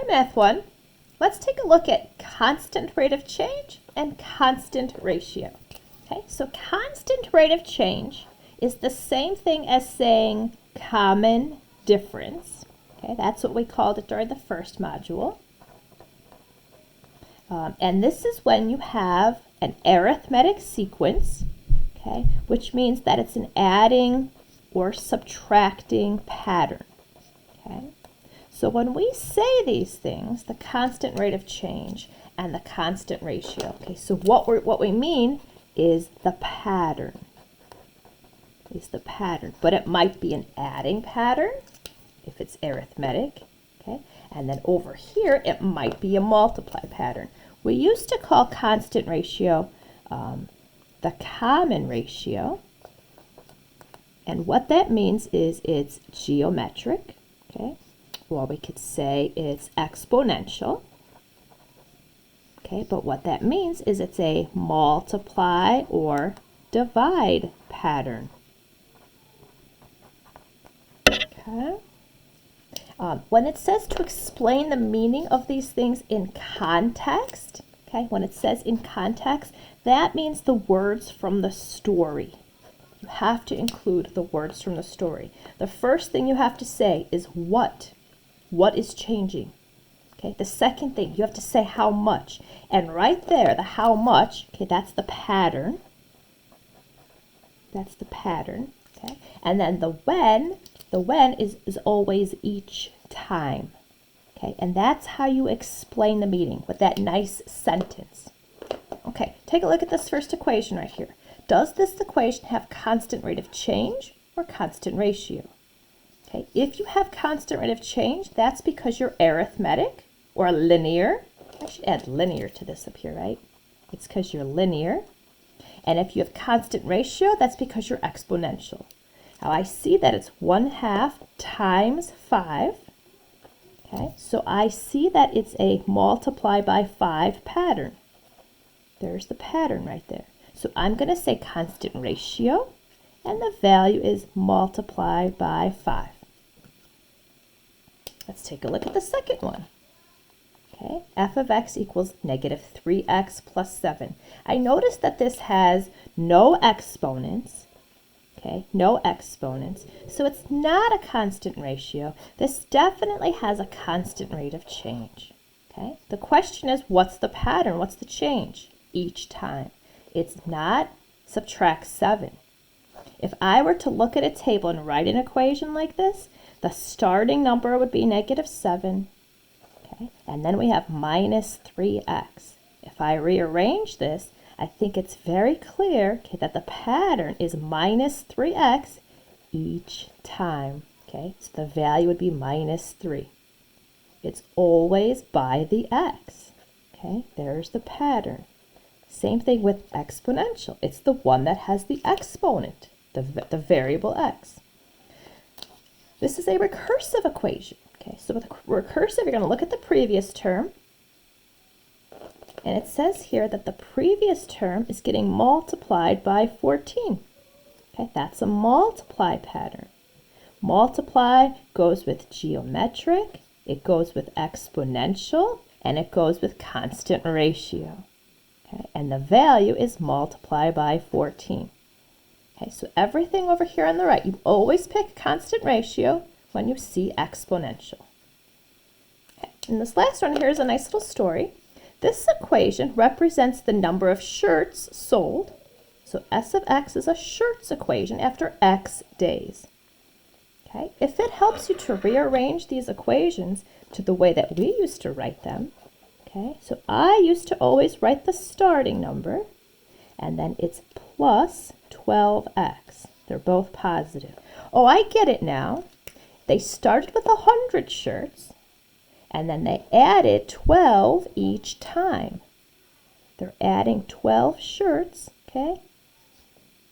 right, Math 1. Let's take a look at constant rate of change and constant ratio. Okay, so constant rate of change is the same thing as saying common difference. Okay, that's what we called it during the first module. And this is when you have an arithmetic sequence, okay, which means that it's an adding or subtracting pattern. Okay, so when we say these things, the constant rate of change and the constant ratio, okay, so what we mean is the pattern. But it might be an adding pattern if it's arithmetic, okay, and then over here it might be a multiply pattern. We used to call constant ratio the common ratio, and what that means is it's geometric, okay, or we could say it's exponential, okay, but what that means is it's a multiply or divide pattern. Okay. When it says to explain the meaning of these things in context, okay, when it says in context, that means the words from the story. You have to include the words from the story. The first thing you have to say is what. What is changing? Okay, the second thing, you have to say how much. And right there, the how much, okay, that's the pattern. That's the pattern, okay? And then the when is always each time, okay? And that's how you explain the meaning with that nice sentence. Okay, take a look at this first equation right here. Does this equation have constant rate of change or constant ratio? Okay, if you have constant rate of change, that's because you're arithmetic or linear. I should add linear to this up here, right? It's because you're linear. And if you have constant ratio, that's because you're exponential. Now I see that it's 1/2 times 5. Okay, so I see that it's a multiply by 5 pattern. There's the pattern right there. So I'm going to say constant ratio, and the value is multiply by 5. Let's take a look at the second one. Okay, f of x equals negative 3x plus 7. I notice that this has no exponents. Okay, no exponents. So it's not a constant ratio. This definitely has a constant rate of change. Okay, the question is, what's the pattern? What's the change each time? It's not subtract 7. If I were to look at a table and write an equation like this, the starting number would be negative 7. Okay, and then we have minus 3x. If I rearrange this, I think it's very clear, okay, that the pattern is minus 3x each time. Okay, so the value would be minus 3. It's always by the x. Okay, there's the pattern. Same thing with exponential. It's the one that has the exponent, the variable x. This is a recursive equation. Okay, so with recursive, you're going to look at the previous term. And it says here that the previous term is getting multiplied by 14. Okay, that's a multiply pattern. Multiply goes with geometric, it goes with exponential, and it goes with constant ratio. Okay, and the value is multiply by 14. Okay, so everything over here on the right, you always pick constant ratio when you see exponential. Okay, and this last one here is a nice little story. This equation represents the number of shirts sold. So S of x is a shirts equation after x days. Okay, if it helps you to rearrange these equations to the way that we used to write them, okay, so I used to always write the starting number, and then it's plus 12x. They're both positive. Oh, I get it now. They started with 100 shirts, and then they added 12 each time. They're adding 12 shirts, okay,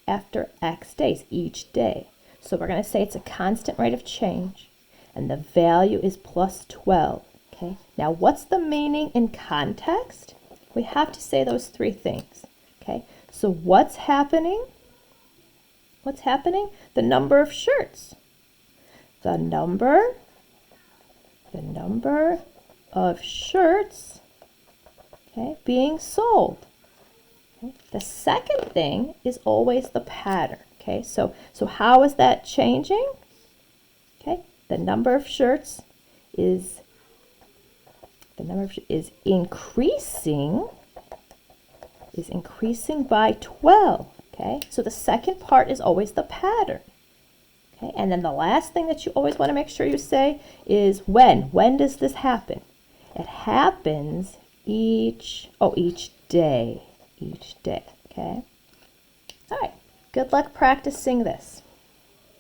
after X days, each day. So we're going to say it's a constant rate of change, and the value is plus 12, okay. Now, what's the meaning in context? We have to say those three things, okay. So what's happening? What's happening? The number of shirts. The number of shirts, okay, being sold. Okay. The second thing is always the pattern. Okay, so how is that changing? Okay, the number of shirts is increasing by 12. Okay, so the second part is always the pattern. Okay, and then the last thing that you always want to make sure you say is when. When does this happen? It happens each day. Each day. Okay. All right. Good luck practicing this.